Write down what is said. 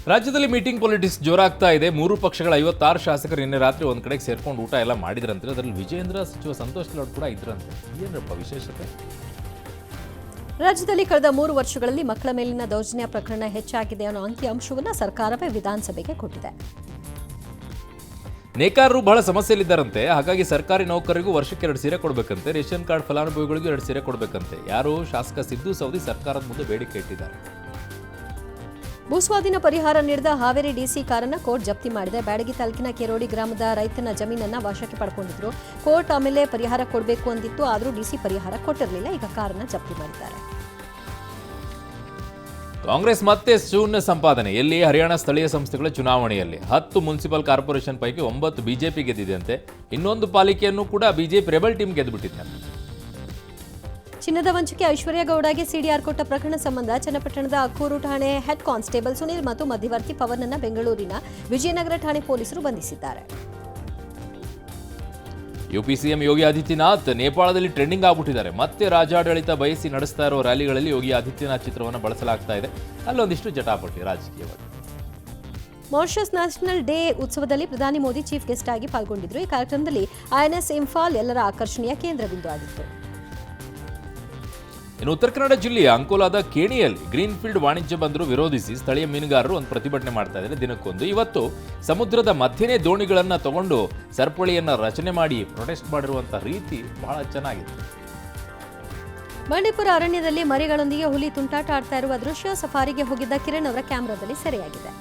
ರಾಜ್ಯದಲ್ಲಿ meeting politics ಜೋರಾಗ್ತಾ ಇದೆ. ಮೂರು ಪಕ್ಷಗಳ 56 ಶಾಸಕರು ನಿನ್ನೆ ರಾತ್ರಿ ಒಂದ್ ಕಡೆಗೆ ಸೇರ್ಕೊಂಡು ಊಟ ಎಲ್ಲ ಮಾಡಿದ್ರಂತೆ. ಅದರಲ್ಲಿ ವಿಜೇಂದ್ರ, ಸಚಿವ ಸಂತೋಷ್ ಲಾಡ್ ಕೂಡ ಇದ್ರಂತೆ. ಏನಪ್ಪ ವಿಶೇಷತೆ? ರಾಜ್ಯದಲ್ಲಿ ಕಳೆದ 3 ವರ್ಷಗಳಲ್ಲಿ ಮಕ್ಕಳ ಮೇಲಿನ ದೌರ್ಜನ್ಯ ಪ್ರಕರಣ ಹೆಚ್ಚಾಗಿದೆ ಅನ್ನೋ ಅಂಕಿಅಂಶವನ್ನು ಸರ್ಕಾರವೇ ವಿಧಾನಸಭೆಗೆ ಕೊಟ್ಟಿದೆ. ನೇಕಾರರು ಬಹಳ ಸಮಸ್ಯೆಯಲ್ಲಿದ್ದಾರಂತೆ. ಹಾಗಾಗಿ ಸರ್ಕಾರಿ ನೌಕರರಿಗೂ ವರ್ಷಕ್ಕೆ 2 ಸೀರೆ ಕೊಡಬೇಕಂತೆ. ರೇಷನ್ ಕಾರ್ಡ್ ಫಲಾನುಭವಿಗಳಿಗೂ 2 ಸೀರೆ ಕೊಡಬೇಕಂತೆ. ಯಾರು ಶಾಸಕ ಸಿದ್ದು ಸೌದಿ ಸರ್ಕಾರದ ಮುಂದೆ ಬೇಡಿಕೆ ಇಟ್ಟಿದ್ದಾರೆ. ಭೂಸ್ವಾಧೀನ ಪರಿಹಾರ ನೀಡಿದ ಹಾವೇರಿ ಡಿಸಿ ಕಾರನ್ನ ಕೋರ್ಟ್ ಜಪ್ತಿ ಮಾಡಿದೆ. ಬ್ಯಾಡಗಿ ತಾಲೂಕಿನ ಕೆರೋಡಿ ಗ್ರಾಮದ ರೈತನ ಜಮೀನನ್ನ ವಶಕ್ಕೆ ಪಡ್ಕೊಂಡಿದ್ರು. ಕೋರ್ಟ್ ಆಮೇಲೆ ಪರಿಹಾರ ಕೊಡಬೇಕು ಅಂದಿತ್ತು, ಆದರೂ ಡಿಸಿ ಪರಿಹಾರ ಕೊಟ್ಟಿರಲಿಲ್ಲ. ಈಗ ಕಾರನ್ನ ಜಪ್ತಿ ಮಾಡಿದ್ದಾರೆ. ಕಾಂಗ್ರೆಸ್ ಮತ್ತೆ ಶೂನ್ಯ ಸಂಪಾದನೆ. ಎಲ್ಲಿ? ಹರಿಯಾಣ ಸ್ಥಳೀಯ ಸಂಸ್ಥೆಗಳ ಚುನಾವಣೆಯಲ್ಲಿ 10 ಮುನ್ಸಿಪಲ್ ಕಾರ್ಪೊರೇಷನ್ ಪೈಕಿ 9 ಬಿಜೆಪಿ ಗೆದ್ದಿದೆಯಂತೆ. ಇನ್ನೊಂದು ಪಾಲಿಕೆಯನ್ನು ಕೂಡ ಬಿಜೆಪಿ ರೆಬಲ್ ಟೀಮ್ ಗೆದ್ದುಬಿಟ್ಟಿದೆ. ಚಿನ್ನದ ವಂಚಕೆ ಐಶ್ವರ್ಯ ಗೌಡಗೆ ಸಿಡಿಆರ್ ಕೊಟ್ಟ ಪ್ರಕರಣ ಸಂಬಂಧ ಚನ್ನಪಟ್ಟಣದ ಅಕ್ಕೂರು ಠಾಣೆ ಹೆಡ್ ಕಾನ್ಸ್ಟೇಬಲ್ ಸುನೀಲ್ ಮತ್ತು ಮಧ್ಯವರ್ತಿ ಪವನ್ನನ್ನ ಬೆಂಗಳೂರಿನ ವಿಜಯನಗರ ಠಾಣೆ ಪೊಲೀಸರು ಬಂಧಿಸಿದ್ದಾರೆ. ಯುಪಿ ಸಿಎಂ ಯೋಗಿ ಆದಿತ್ಯನಾಥ್ ನೇಪಾಳದಲ್ಲಿ ಟ್ರೆಂಡಿಂಗ್ ಆಗ್ಬಿಟ್ಟಿದ್ದಾರೆ. ಮತ್ತೆ ರಾಜಾಡಳಿತ ಬಯಸಿ ನಡೆಸ್ತಾ ಇರೋ ರ್ಯಾಲಿಗಳಲ್ಲಿ ಯೋಗಿ ಆದಿತ್ಯನಾಥ್ ಚಿತ್ರವನ್ನು ಬಳಸಲಾಗ್ತಾ ಇದೆ. ಅಲ್ಲೊಂದಿಷ್ಟು ಜಟಾಪಟಿ ರಾಜಕೀಯವಾಗಿ. ಮಾರಿಷಸ್ ನ್ಯಾಷನಲ್ ಡೇ ಉತ್ಸವದಲ್ಲಿ ಪ್ರಧಾನಿ ಮೋದಿ ಚೀಫ್ ಗೆಸ್ಟ್ ಆಗಿ ಪಾಲ್ಗೊಂಡಿದ್ರು. ಈ ಕಾರ್ಯಕ್ರಮದಲ್ಲಿ ಐಎನ್ಎಸ್ ಇಂಫಾಲ್ ಎಲ್ಲರ ಆಕರ್ಷಣೆಯ ಕೇಂದ್ರಬಿಂದು ಆಗಿತ್ತು. ಇನ್ನು ಉತ್ತರ ಕನ್ನಡ ಜಿಲ್ಲೆಯ ಅಂಕೋಲಾದ ಕೇಣಿಯಲ್ಲಿ ಗ್ರೀನ್ಫೀಲ್ಡ್ ವಾಣಿಜ್ಯ ಬಂದರು ವಿರೋಧಿಸಿ ಸ್ಥಳೀಯ ಮೀನುಗಾರರು ಒಂದು ಪ್ರತಿಭಟನೆ ಮಾಡ್ತಾ ಇದ್ದಾರೆ. ದಿನಕ್ಕೊಂದು. ಇವತ್ತು ಸಮುದ್ರದ ಮಧ್ಯೆನೇ ದೋಣಿಗಳನ್ನು ತಗೊಂಡು ಸರಪಳಿಯನ್ನು ರಚನೆ ಮಾಡಿ ಪ್ರೊಟೆಸ್ಟ್ ಮಾಡಿರುವಂಥ ರೀತಿ ಬಹಳ ಚೆನ್ನಾಗಿದೆ. ಬಂಡೀಪುರ ಅರಣ್ಯದಲ್ಲಿ ಮರಿಗಳೊಂದಿಗೆ ಹುಲಿ ತುಂಟಾಟ ಆಡ್ತಾ ಇರುವ ದೃಶ್ಯ ಸಫಾರಿಗೆ ಹೋಗಿದ್ದ ಕಿರಣ್ ಅವರ ಕ್ಯಾಮೆರಾದಲ್ಲಿ ಸೆರೆಯಾಗಿದೆ.